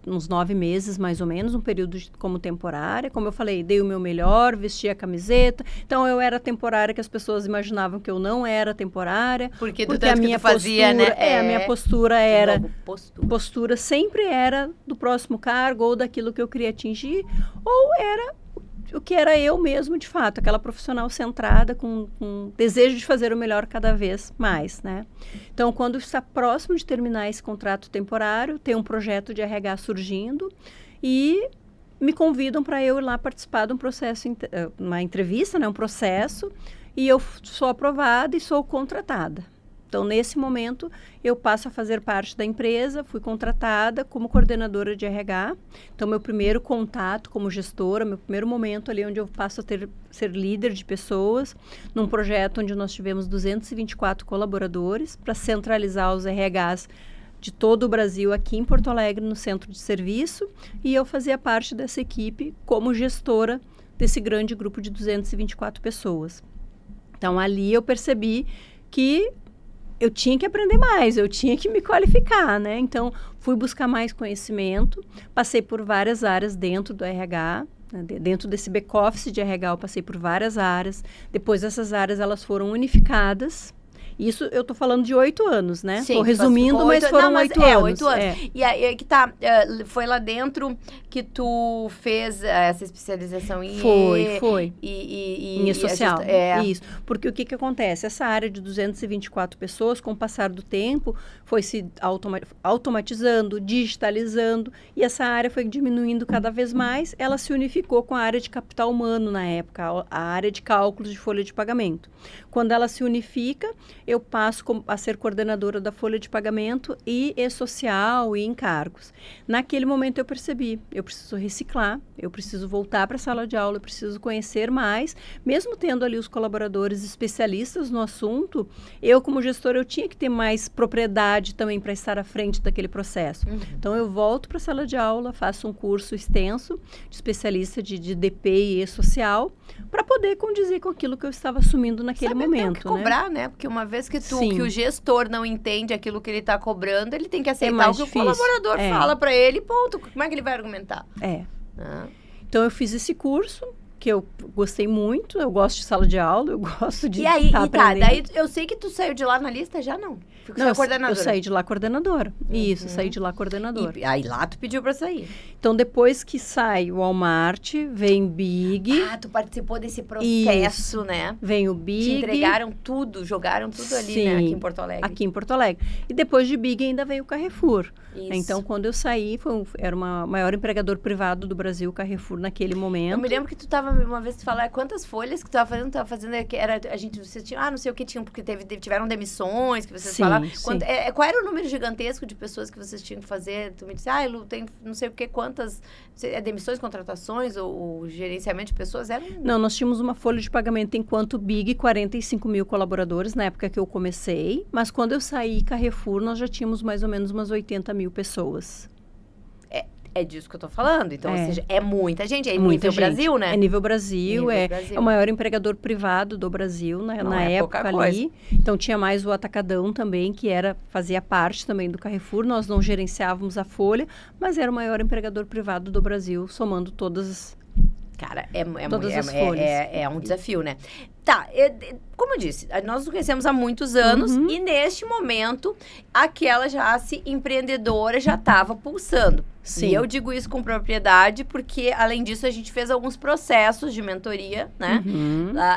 uns 9 meses, mais ou menos, um período como temporária. Como eu falei, dei o meu melhor, vesti a camiseta. Então, eu era temporária, que as pessoas imaginavam que eu não era temporária. Porque a minha fazia, postura, né? A minha postura era... Postura sempre era do próximo cargo, ou daquilo que eu queria atingir, ou era o que era eu mesmo, de fato. Aquela profissional centrada, com desejo de fazer o melhor cada vez mais, né? Então, quando está próximo de terminar esse contrato temporário, tem um projeto de RH surgindo e me convidam para eu ir lá participar de um processo, uma entrevista, né? Um processo, e eu sou aprovada e sou contratada. Então, nesse momento, eu passo a fazer parte da empresa, fui contratada como coordenadora de RH. Então, meu primeiro contato como gestora, meu primeiro momento ali onde eu passo a ser líder de pessoas, num projeto onde nós tivemos 224 colaboradores para centralizar os RHs de todo o Brasil aqui em Porto Alegre, no centro de serviço. E eu fazia parte dessa equipe como gestora desse grande grupo de 224 pessoas. Então, ali eu percebi que eu tinha que aprender mais, eu tinha que me qualificar, né? Então, fui buscar mais conhecimento, passei por várias áreas dentro do RH, né? Dentro desse back-office de RH, eu passei por várias áreas. Depois, essas áreas, elas foram unificadas. Isso eu tô falando de 8 anos, né? Sim, tô resumindo, mas foram 8 anos. 8 anos. E aí que tá, foi lá dentro que tu fez essa especialização em Foi. Em E-social. Isso. Porque o que acontece? Essa área de 224 pessoas, com o passar do tempo, foi se automatizando, digitalizando, e essa área foi diminuindo cada vez mais. Ela se unificou com a área de capital humano na época, a área de cálculos de folha de pagamento. Quando ela se unifica, eu passo a ser coordenadora da folha de pagamento e E-social e encargos. Naquele momento eu percebi, eu preciso reciclar, eu preciso voltar para a sala de aula, eu preciso conhecer mais, mesmo tendo ali os colaboradores especialistas no assunto, eu como gestora eu tinha que ter mais propriedade também para estar à frente daquele processo. Então eu volto para a sala de aula, faço um curso extenso de especialista de DP e E-social, para poder condizer com aquilo que eu estava assumindo naquele momento. Tem que cobrar, né? Porque uma vez que o gestor não entende aquilo que ele está cobrando, ele tem que aceitar o que o colaborador fala para ele, ponto. Como é que ele vai argumentar? Então, eu fiz esse curso, porque eu gostei muito, eu gosto de sala de aula, eu gosto de daí eu sei que tu saiu de lá na lista, já não. Não, eu saí de lá coordenadora. Isso, saí de lá coordenadora. E aí lá tu pediu pra sair. Então, depois que sai o Walmart, vem Big. Ah, tu participou desse processo, né? Vem o Big. Te entregaram tudo, jogaram tudo ali, né? Aqui em Porto Alegre. Aqui em Porto Alegre. E depois de Big ainda veio o Carrefour. Isso. Então, quando eu saí, era o maior empregador privado do Brasil, o Carrefour, naquele momento. Eu me lembro que tu tava, uma vez tu falou, quantas folhas que tu tava fazendo, você tinha, não sei o que tinham, porque tiveram demissões, que vocês falaram. Qual era o número gigantesco de pessoas que vocês tinham que fazer? Tu me disse, Lu, tem não sei o que, quantas, demissões, contratações, ou gerenciamento de pessoas, Não, nós tínhamos uma folha de pagamento enquanto Big, 45 mil colaboradores, na época que eu comecei, mas quando eu saí Carrefour, nós já tínhamos mais ou menos umas 80 mil pessoas. É disso que eu tô falando. Então, ou seja, é muita gente. É nível gente. Brasil, né? É nível Brasil. É o maior empregador privado do Brasil, na época ali. Então, tinha mais o Atacadão também, que fazia parte também do Carrefour. Nós não gerenciávamos a folha, mas era o maior empregador privado do Brasil, somando todas as... Cara, é um desafio, né? Tá, como eu disse, nós nos conhecemos há muitos anos e neste momento aquela Jace empreendedora já estava pulsando. Sim. E eu digo isso com propriedade porque, além disso, a gente fez alguns processos de mentoria, né?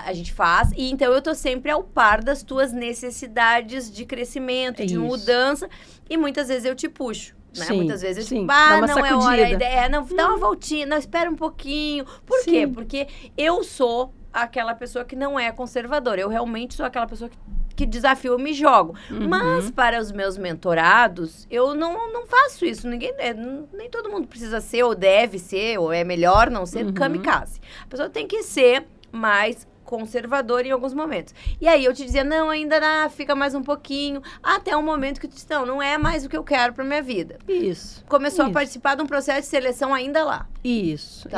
A gente faz. E então eu tô sempre ao par das tuas necessidades de crescimento, de mudança. E muitas vezes eu te puxo. Né? Sim, Muitas vezes eu sim. digo, não sacudida. É hora, ideia, não, dá uma voltinha, não, espera um pouquinho. Por quê? Porque eu sou aquela pessoa que não é conservadora. Eu realmente sou aquela pessoa que desafio, eu me jogo. Mas para os meus mentorados, eu não faço isso. Nem todo mundo precisa ser, ou deve ser, ou é melhor não ser kamikaze. A pessoa tem que ser mais conservador em alguns momentos. E aí eu te dizia, não, ainda não, fica mais um pouquinho, até um momento que tu disse, não é mais o que eu quero pra minha vida. Isso. Começou a participar de um processo de seleção ainda lá. Isso.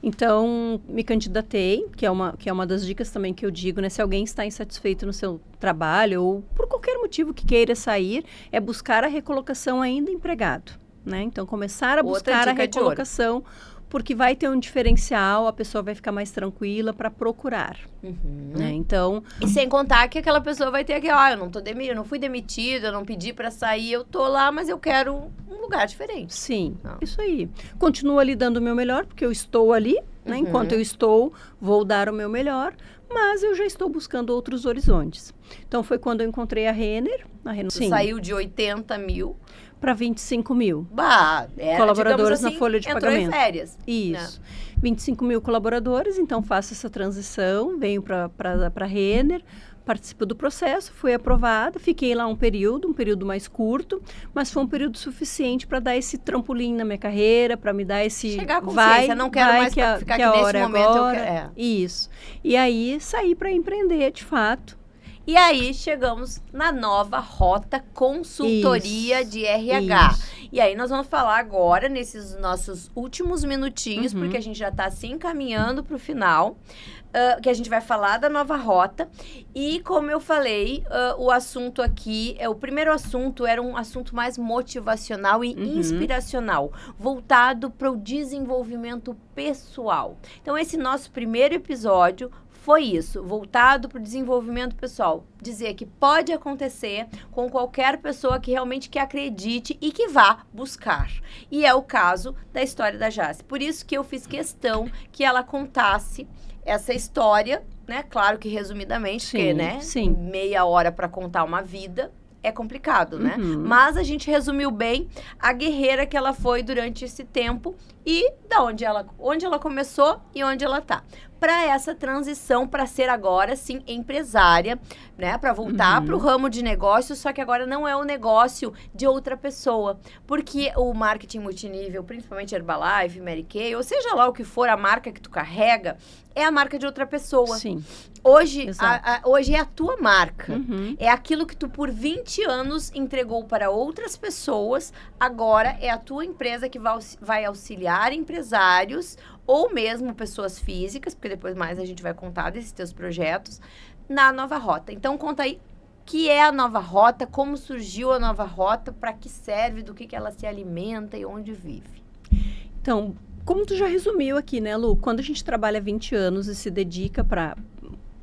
Então, me candidatei, que é uma das dicas também que eu digo, né? Se alguém está insatisfeito no seu trabalho, ou por qualquer motivo que queira sair, é buscar a recolocação ainda empregado, né? Então, começar a buscar a recolocação, porque vai ter um diferencial, a pessoa vai ficar mais tranquila para procurar. Né? Então, e sem contar que aquela pessoa vai ter eu não fui demitida, eu não pedi para sair, eu tô lá, mas eu quero um lugar diferente. Sim, isso aí. Continuo ali dando o meu melhor, porque eu estou ali, né? Enquanto eu estou, vou dar o meu melhor, mas eu já estou buscando outros horizontes. Então, foi quando eu encontrei a Renner. Você saiu de 80 mil para 25 mil colaboradores na folha de pagamento. Entrou em férias. Isso. 25 mil colaboradores, então faço essa transição, venho para a Renner, participo do processo, fui aprovada, fiquei lá um período mais curto, mas foi um período suficiente para dar esse trampolim na minha carreira, para me dar esse... Chegar a consciência, não quero mais ficar aqui nesse momento. Isso. E aí, saí para empreender, de fato. E aí, chegamos na Nova Rota Consultoria de RH. E aí, nós vamos falar agora, nesses nossos últimos minutinhos, porque a gente já está se encaminhando para o final, que a gente vai falar da Nova Rota. E, como eu falei, o assunto aqui, o primeiro assunto era um assunto mais motivacional e inspiracional, voltado para o desenvolvimento pessoal. Então, esse nosso primeiro episódio foi isso, voltado para o desenvolvimento pessoal. Dizer que pode acontecer com qualquer pessoa que realmente que acredite e que vá buscar. E é o caso da história da Jace. Por isso que eu fiz questão que ela contasse essa história, né? Claro que resumidamente, porque, né? Meia hora para contar uma vida é complicado, né? Mas a gente resumiu bem a guerreira que ela foi durante esse tempo e onde ela começou e onde ela tá. Para essa transição, para ser agora, sim, empresária, né? Para voltar para o ramo de negócio, só que agora não é o negócio de outra pessoa. Porque o marketing multinível, principalmente Herbalife, Mary Kay, ou seja lá o que for a marca que tu carrega, é a marca de outra pessoa. Sim. Hoje é a tua marca. É aquilo que tu por 20 anos entregou para outras pessoas, agora é a tua empresa que vai auxiliar empresários ou mesmo pessoas físicas, porque depois mais a gente vai contar desses teus projetos, na Nova Rota. Então, conta aí o que é a Nova Rota, como surgiu a Nova Rota, para que serve, do que ela se alimenta e onde vive. Então, como tu já resumiu aqui, né, Lu? Quando a gente trabalha 20 anos e se dedica para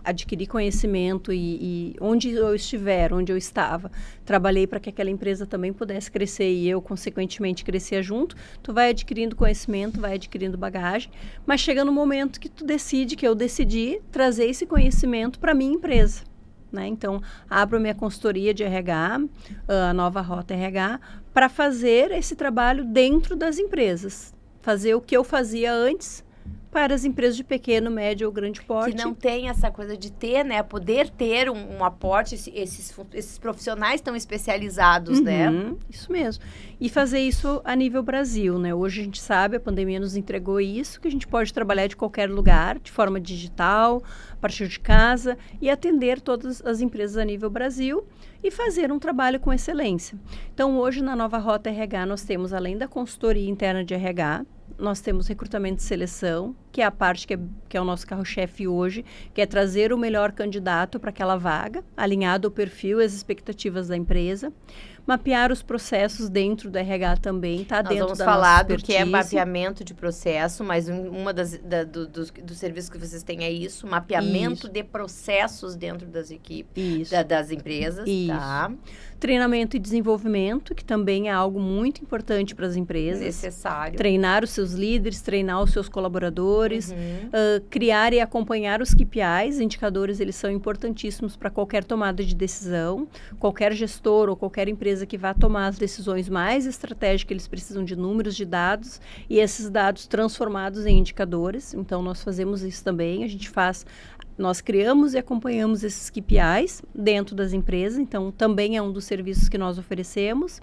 adquirir conhecimento e onde eu estiver, onde eu estava, trabalhei para que aquela empresa também pudesse crescer e eu, consequentemente, crescia junto, tu vai adquirindo conhecimento, vai adquirindo bagagem, mas chega no momento que tu decide, que eu decidi trazer esse conhecimento para a minha empresa. Né? Então, abro minha consultoria de RH, a Nova Rota RH, para fazer esse trabalho dentro das empresas. Fazer o que eu fazia antes para as empresas de pequeno, médio ou grande porte. Que não tem essa coisa de ter, né? Poder ter um aporte, esses profissionais tão especializados, né? Isso mesmo. E fazer isso a nível Brasil, né? Hoje a gente sabe, a pandemia nos entregou isso, que a gente pode trabalhar de qualquer lugar, de forma digital, a partir de casa, e atender todas as empresas a nível Brasil e fazer um trabalho com excelência. Então, hoje na Nova Rota RH, nós temos, além da consultoria interna de RH, nós temos recrutamento e seleção, que é a parte que é o nosso carro-chefe hoje, que é trazer o melhor candidato para aquela vaga, alinhado ao perfil e às expectativas da empresa. Mapear os processos dentro do RH também, está dentro da nossa expertise. Nós vamos falar do que é mapeamento de processo, mas uma dos serviços que vocês têm é isso, mapeamento de processos dentro das equipes, das empresas. Tá? Treinamento e desenvolvimento, que também é algo muito importante para as empresas. Necessário. Treinar os seus líderes, treinar os seus colaboradores, criar e acompanhar os KPIs, indicadores, eles são importantíssimos para qualquer tomada de decisão. Qualquer gestor ou qualquer empresa que vá tomar as decisões mais estratégicas, eles precisam de números, de dados, e esses dados transformados em indicadores. Então, nós fazemos isso também, nós criamos e acompanhamos esses KPIs dentro das empresas, então também é um dos serviços que nós oferecemos.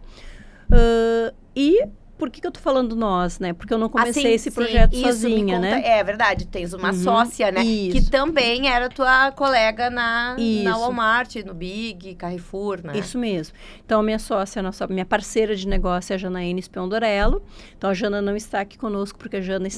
E por que eu tô falando nós, né? Porque eu não comecei esse projeto sozinha, né? É verdade, tens uma sócia, né? Que também era tua colega na Walmart, no Big, Carrefour, né? Isso mesmo. Então, a minha sócia, minha parceira de negócio é a Janaína Spiondorello. Então, a Jana não está aqui conosco, porque a Jana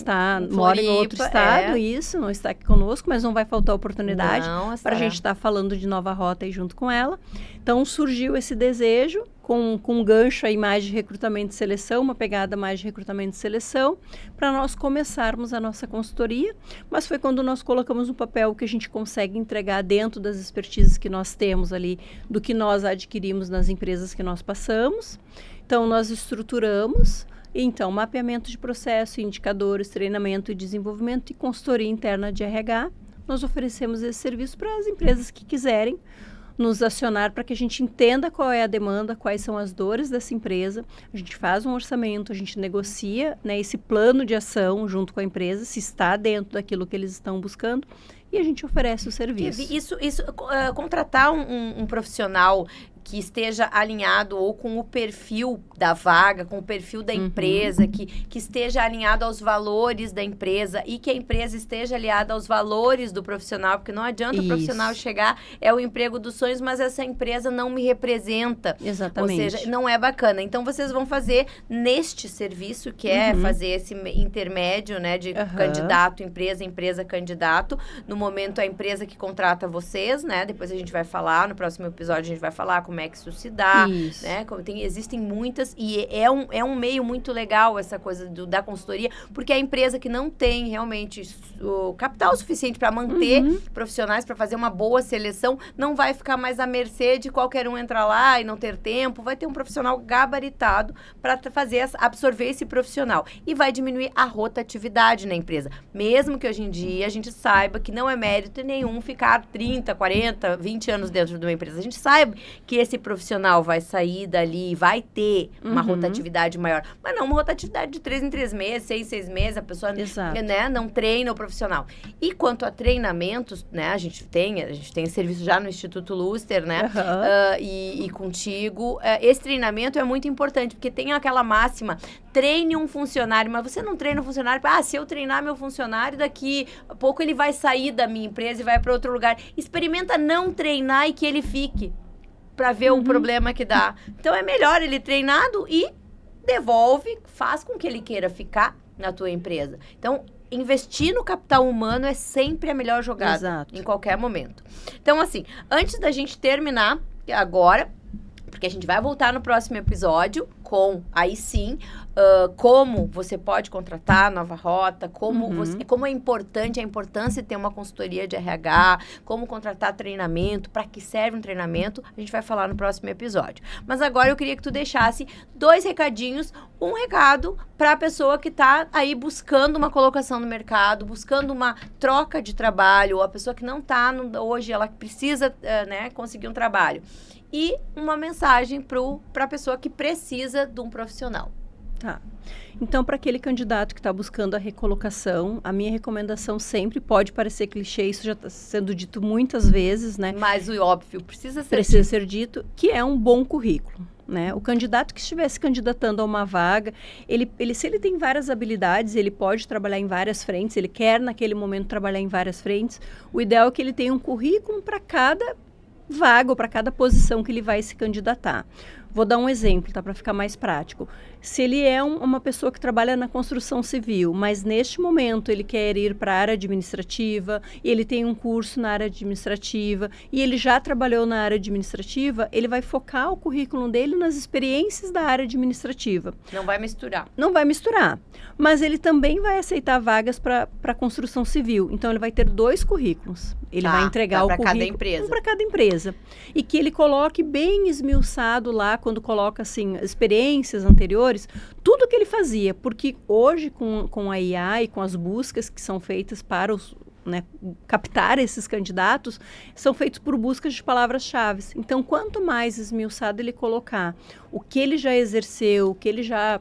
mora em outro estado, não está aqui conosco, mas não vai faltar oportunidade para a gente estar falando de Nova Rota aí junto com ela. Então, surgiu esse desejo, com um gancho aí mais de recrutamento e seleção, uma pegada mais de recrutamento e seleção, para nós começarmos a nossa consultoria, mas foi quando nós colocamos no papel o que a gente consegue entregar dentro das expertises que nós temos ali, do que nós adquirimos nas empresas que nós passamos. Então, nós estruturamos, então, mapeamento de processo, indicadores, treinamento e desenvolvimento e consultoria interna de RH. Nós oferecemos esse serviço para as empresas que quiserem nos acionar para que a gente entenda qual é a demanda, quais são as dores dessa empresa. A gente faz um orçamento, a gente negocia, né, esse plano de ação junto com a empresa, se está dentro daquilo que eles estão buscando, e a gente oferece o serviço. Contratar um profissional que esteja alinhado ou com o perfil da vaga, com o perfil da empresa, que esteja alinhado aos valores da empresa e que a empresa esteja alinhada aos valores do profissional, porque não adianta o profissional chegar, é o emprego dos sonhos, mas essa empresa não me representa. Exatamente. Ou seja, não é bacana. Então, vocês vão fazer neste serviço, que é fazer esse intermédio, né, de candidato, empresa, candidato. No momento, a empresa que contrata vocês, né, depois a gente vai falar, no próximo episódio a gente vai falar como é que isso se dá, né? Existem muitas, e é um meio muito legal essa coisa da consultoria, porque a empresa que não tem realmente o capital suficiente para manter profissionais, para fazer uma boa seleção, não vai ficar mais à mercê de qualquer um entrar lá e não ter tempo, vai ter um profissional gabaritado para absorver esse profissional. E vai diminuir a rotatividade na empresa. Mesmo que hoje em dia a gente saiba que não é mérito nenhum ficar 30, 40, 20 anos dentro de uma empresa. A gente sabe que esse profissional vai sair dali, vai ter uma rotatividade maior. Mas não uma rotatividade de 3 em 3 meses, 6 em 6 meses, a pessoa, né, não treina o profissional. E quanto a treinamentos, né, a gente tem serviço já no Instituto Luster, né, e contigo. Esse treinamento é muito importante, porque tem aquela máxima, treine um funcionário, mas você não treina um funcionário, se eu treinar meu funcionário, daqui a pouco ele vai sair da minha empresa e vai para outro lugar. Experimenta não treinar e que ele fique, para ver o problema que dá. Então, é melhor ele treinado e devolve, faz com que ele queira ficar na tua empresa. Então, investir no capital humano é sempre a melhor jogada. Exato. Em qualquer momento. Então, assim, antes da gente terminar agora, porque a gente vai voltar no próximo episódio com, aí sim, como você pode contratar a Nova Rota, como é importante, a importância de ter uma consultoria de RH, como contratar treinamento, para que serve um treinamento, a gente vai falar no próximo episódio. Mas agora eu queria que tu deixasse 2 recadinhos, um recado para a pessoa que está aí buscando uma colocação no mercado, buscando uma troca de trabalho, ou a pessoa que não está hoje, ela precisa conseguir um trabalho. E uma mensagem para a pessoa que precisa de um profissional. Tá. Então, para aquele candidato que está buscando a recolocação, a minha recomendação sempre, pode parecer clichê, isso já está sendo dito muitas vezes, né? Mas o óbvio precisa ser dito, que é um bom currículo. Né? O candidato que estiver se candidatando a uma vaga, se ele tem várias habilidades, ele pode trabalhar em várias frentes, ele quer naquele momento trabalhar em várias frentes, o ideal é que ele tenha um currículo para cada vaga ou para cada posição que ele vai se candidatar. Vou dar um exemplo, tá, para ficar mais prático. Se ele é uma pessoa que trabalha na construção civil, mas neste momento ele quer ir para a área administrativa, e ele tem um curso na área administrativa, e ele já trabalhou na área administrativa, ele vai focar o currículo dele nas experiências da área administrativa. Não vai misturar. Não vai misturar. Mas ele também vai aceitar vagas para construção civil. Então, ele vai ter 2 currículos. Ele vai entregar o currículo um para cada empresa. E que ele coloque bem esmiuçado lá, quando coloca, assim, experiências anteriores, tudo que ele fazia. Porque hoje, com a IA e com as buscas que são feitas para captar esses candidatos, são feitos por buscas de palavras-chave. Então, quanto mais esmiuçado ele colocar o que ele já exerceu, o que ele já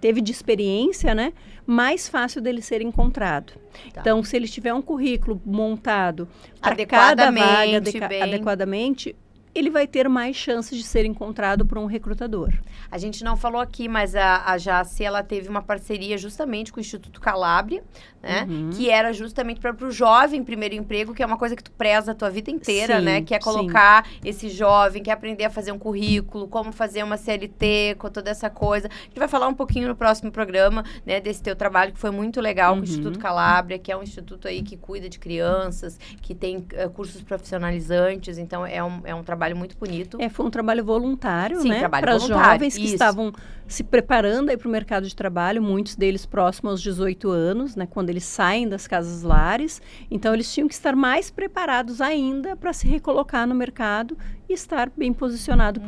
teve de experiência, né, mais fácil dele ser encontrado. Tá. Então, se ele tiver um currículo montado para cada vaga adequadamente, ele vai ter mais chances de ser encontrado por um recrutador. A gente não falou aqui, mas a Jaci, ela teve uma parceria justamente com o Instituto Calabria, né? Que era justamente para o jovem primeiro emprego, que é uma coisa que tu preza a tua vida inteira, né? Que é colocar esse jovem, que é aprender a fazer um currículo, como fazer uma CLT, com toda essa coisa. A gente vai falar um pouquinho no próximo programa, né? Desse teu trabalho, que foi muito legal com o Instituto Calabria, que é um instituto aí que cuida de crianças, que tem cursos profissionalizantes, então é um trabalho muito bonito. Foi um trabalho voluntário, né? Para os jovens que estavam se preparando aí para o mercado de trabalho, muitos deles próximos aos 18 anos, né? Quando eles saem das casas lares. Então, eles tinham que estar mais preparados ainda para se recolocar no mercado e estar bem posicionado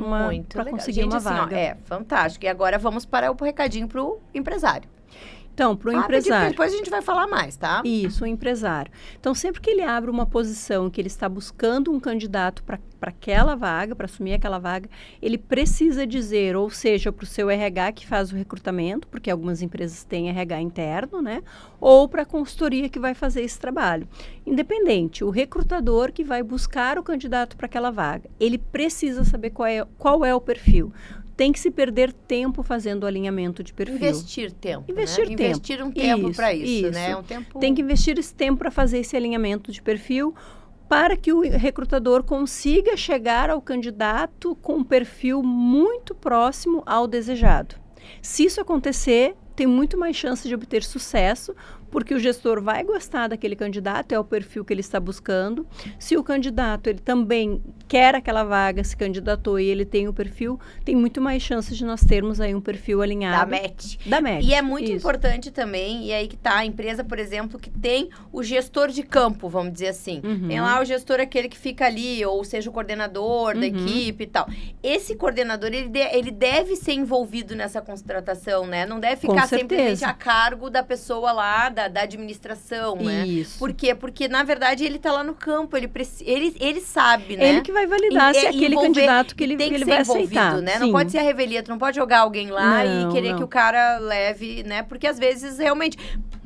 para conseguir uma vaga. Assim, fantástico. E agora vamos para o recadinho para o empresário. Então, para o empresário... Depois a gente vai falar mais, tá? Isso, o empresário. Então, sempre que ele abre uma posição que ele está buscando um candidato para aquela vaga, para assumir aquela vaga, ele precisa dizer, ou seja, para o seu RH que faz o recrutamento, porque algumas empresas têm RH interno, né? Ou para a consultoria que vai fazer esse trabalho. Independente, o recrutador que vai buscar o candidato para aquela vaga, ele precisa saber qual é o perfil. Tem que se perder tempo fazendo o alinhamento de perfil. Investir tempo, Investir um tempo para isso, né? Tem que investir esse tempo para fazer esse alinhamento de perfil, para que o recrutador consiga chegar ao candidato com um perfil muito próximo ao desejado. Se isso acontecer, tem muito mais chance de obter sucesso, porque o gestor vai gostar daquele candidato, é o perfil que ele está buscando. Se o candidato ele também quer aquela vaga, se candidatou e ele tem o perfil, tem muito mais chances de nós termos aí um perfil alinhado. Da match. E é muito importante também, e aí que tá a empresa, por exemplo, que tem o gestor de campo, vamos dizer assim. Tem lá o gestor, aquele que fica ali, ou seja, o coordenador da equipe e tal. Esse coordenador, ele deve ser envolvido nessa contratação, né? Não deve ficar simplesmente a cargo da pessoa lá, da administração, né? Isso. Por quê? Porque, na verdade, ele tá lá no campo, ele sabe, né? Ele que vai validar se aquele candidato que ele vai aceitar. Né? Não pode ser a revelia, tu não pode jogar alguém lá e querer que o cara leve, né? Porque, às vezes, realmente,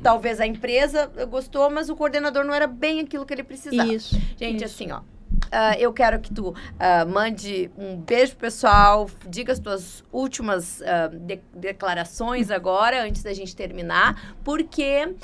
talvez a empresa gostou, mas o coordenador não era bem aquilo que ele precisava. Isso. Gente, assim, ó. Eu quero que tu mande um beijo pro pessoal, diga as tuas últimas declarações agora, antes da gente terminar, porque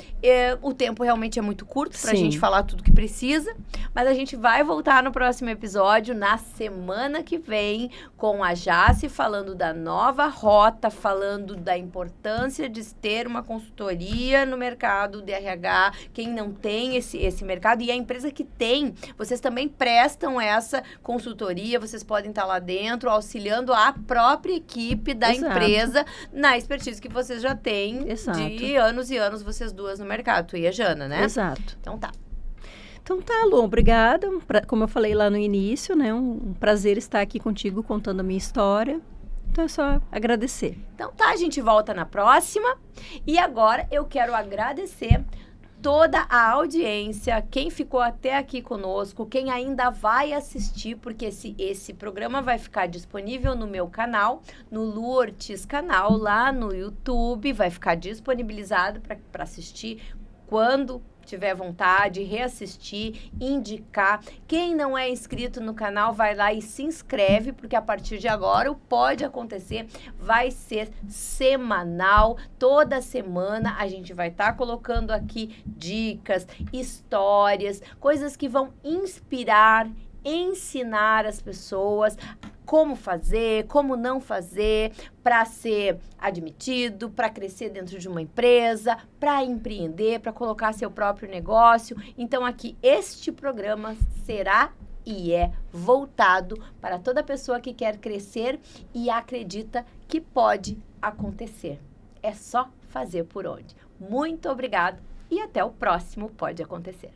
o tempo realmente é muito curto pra gente falar tudo que precisa, mas a gente vai voltar no próximo episódio, na semana que vem, com a Jaci falando da Nova Rota, falando da importância de ter uma consultoria no mercado de RH, quem não tem esse mercado, e a empresa que tem, vocês também prestem prestam essa consultoria, vocês podem estar lá dentro, auxiliando a própria equipe da empresa na expertise que vocês já têm de anos e anos, vocês duas no mercado, tu e a Jana, né? Exato. Então tá. Então tá, Lu, obrigada. Como eu falei lá no início, né? Um prazer estar aqui contigo contando a minha história. Então é só agradecer. Então tá, a gente volta na próxima. E agora eu quero agradecer toda a audiência, quem ficou até aqui conosco, quem ainda vai assistir, porque esse programa vai ficar disponível no meu canal, no Lu Ortiz canal, lá no YouTube, vai ficar disponibilizado para assistir quando tiver vontade, reassistir, indicar. Quem não é inscrito no canal, vai lá e se inscreve, porque a partir de agora o Pode Acontecer vai ser semanal. Toda semana a gente vai estar colocando aqui dicas, histórias, coisas que vão inspirar, ensinar as pessoas como fazer, como não fazer, para ser admitido, para crescer dentro de uma empresa, para empreender, para colocar seu próprio negócio. Então aqui este programa será e é voltado para toda pessoa que quer crescer e acredita que pode acontecer. É só fazer por onde. Muito obrigado e até o próximo Pode Acontecer.